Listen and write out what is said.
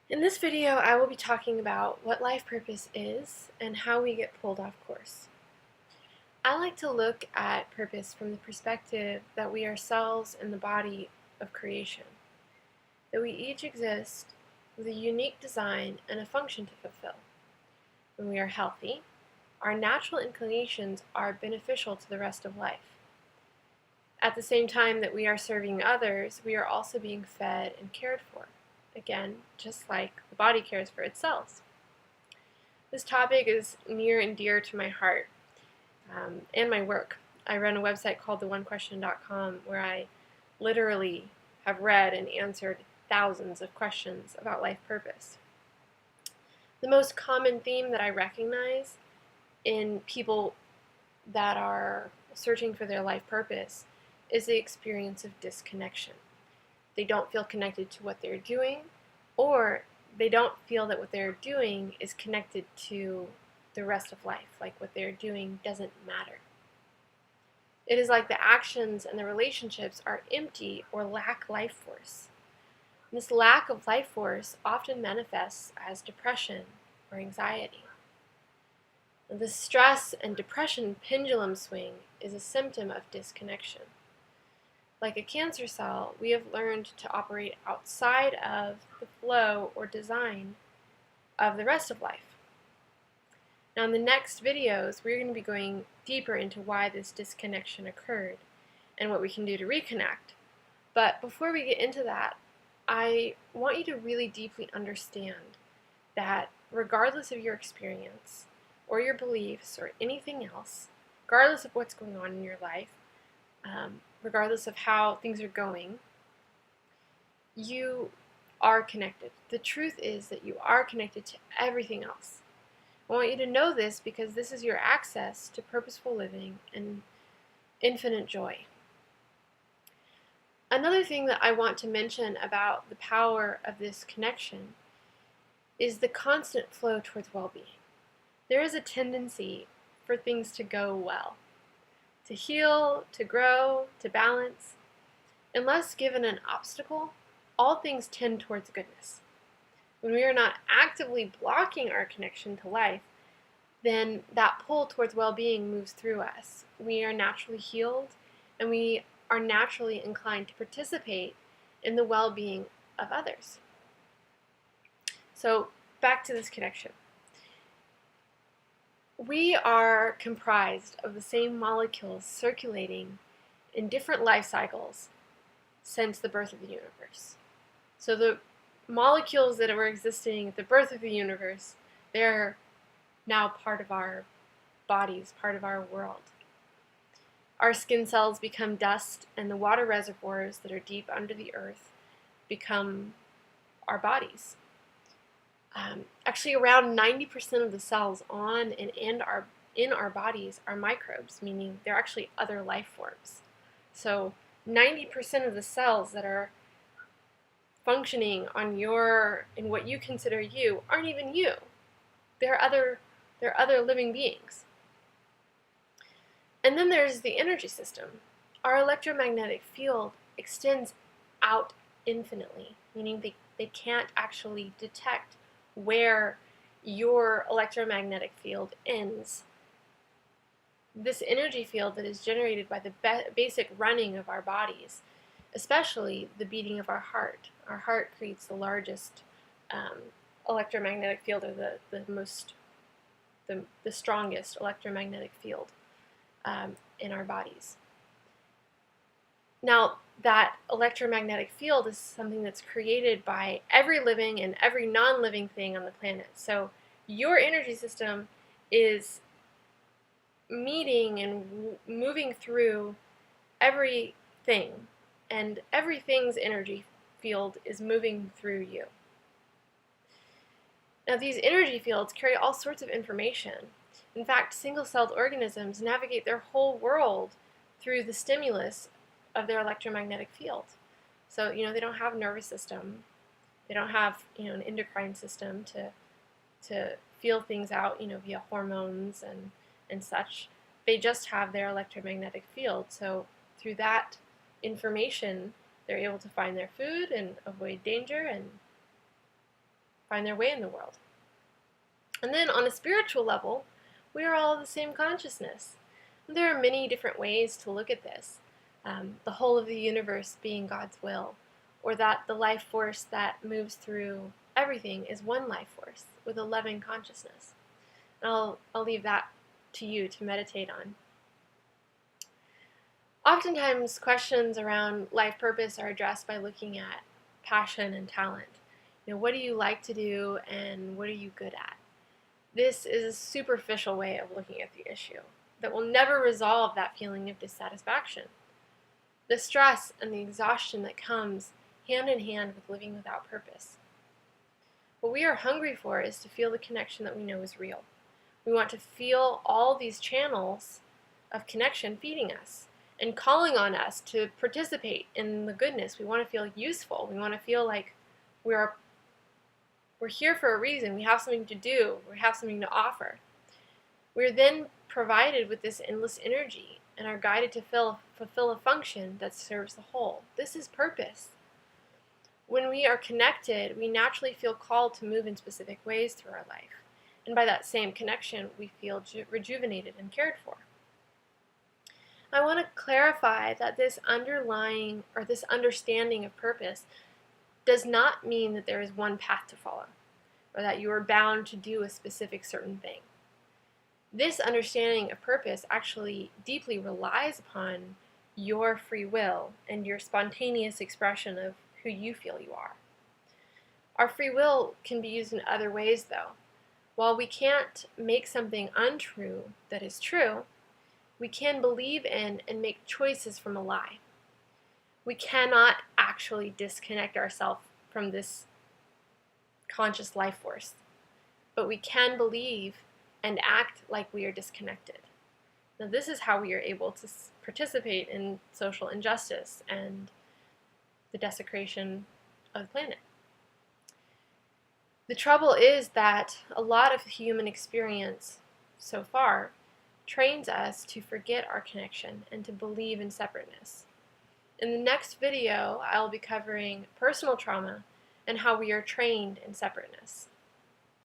In this video, I will be talking about what life purpose is and how we get pulled off course. I like to look at purpose from the perspective that we are cells in the body of creation, that we each exist with a unique design and a function to fulfill. When we are healthy, our natural inclinations are beneficial to the rest of life. At the same time that we are serving others, we are also being fed and cared for. Again, just like the body cares for its cells. This topic is near and dear to my heart and my work. I run a website called theonequestion.com where I literally have read and answered thousands of questions about life purpose. The most common theme that I recognize in people that are searching for their life purpose is the experience of disconnection. They don't feel connected to what they're doing, or they don't feel that what they're doing is connected to the rest of life, like what they're doing doesn't matter. It is like the actions and the relationships are empty or lack life force. And this lack of life force often manifests as depression or anxiety. And the stress and depression pendulum swing is a symptom of disconnection. Like a cancer cell, we have learned to operate outside of the flow or design of the rest of life. Now in the next videos, we're going to be going deeper into why this disconnection occurred and what we can do to reconnect. But before we get into that, I want you to really deeply understand that regardless of your experience or your beliefs or anything else, regardless of what's going on in your life, regardless of how things are going, you are connected. The truth is that you are connected to everything else. I want you to know this because this is your access to purposeful living and infinite joy. Another thing that I want to mention about the power of this connection is the constant flow towards well-being. There is a tendency for things to go well, to heal, to grow, to balance. Unless given an obstacle, all things tend towards goodness. When we are not actively blocking our connection to life, then that pull towards well-being moves through us. We are naturally healed, and we are naturally inclined to participate in the well-being of others. So back to this connection. We are comprised of the same molecules circulating in different life cycles since the birth of the universe. So the molecules that were existing at the birth of the universe, they're now part of our bodies, part of our world. Our skin cells become dust, and the water reservoirs that are deep under the earth become our bodies. Actually, around 90% of the cells on and in our bodies are microbes, meaning they're actually other life forms. So 90% of the cells that are functioning in what you consider you aren't even you. They're other living beings. And then there's the energy system. Our electromagnetic field extends out infinitely, meaning they can't actually detect where your electromagnetic field ends. This energy field that is generated by the basic running of our bodies, especially the beating of our heart. Our heart creates the largest electromagnetic field, or the strongest electromagnetic field in our bodies. Now, that electromagnetic field is something that's created by every living and every non-living thing on the planet. So your energy system is meeting and moving through everything, and everything's energy field is moving through you. Now, these energy fields carry all sorts of information. In fact, single-celled organisms navigate their whole world through the stimulus of their electromagnetic field. So, they don't have a nervous system. They don't have, an endocrine system to feel things out, via hormones and such. They just have their electromagnetic field. So, through that information, they're able to find their food and avoid danger find their way in the world. And then on a spiritual level, we are all the same consciousness. And there are many different ways to look at this. The whole of the universe being God's will, or that the life force that moves through everything is one life force with a loving consciousness. And I'll leave that to you to meditate on. Oftentimes, questions around life purpose are addressed by looking at passion and talent. What do you like to do and what are you good at? This is a superficial way of looking at the issue that will never resolve that feeling of dissatisfaction. The stress and the exhaustion that comes hand in hand with living without purpose. What we are hungry for is to feel the connection that we know is real. We want to feel all these channels of connection feeding us and calling on us to participate in the goodness. We want to feel useful. We want to feel like we're here for a reason. We have something to do. We have something to offer. We're then provided with this endless energy and are guided to fulfill a function that serves the whole. This is purpose. When we are connected, we naturally feel called to move in specific ways through our life. And by that same connection, we feel rejuvenated and cared for. I want to clarify that this underlying or this understanding of purpose does not mean that there is one path to follow or that you are bound to do a specific certain thing. This understanding of purpose actually deeply relies upon your free will and your spontaneous expression of who you feel you are. Our free will can be used in other ways, though. While we can't make something untrue that is true, we can believe in and make choices from a lie. We cannot actually disconnect ourselves from this conscious life force, but we can believe and act like we are disconnected. Now, this is how we are able to participate in social injustice and the desecration of the planet. The trouble is that a lot of human experience so far trains us to forget our connection and to believe in separateness. In the next video, I'll be covering personal trauma and how we are trained in separateness.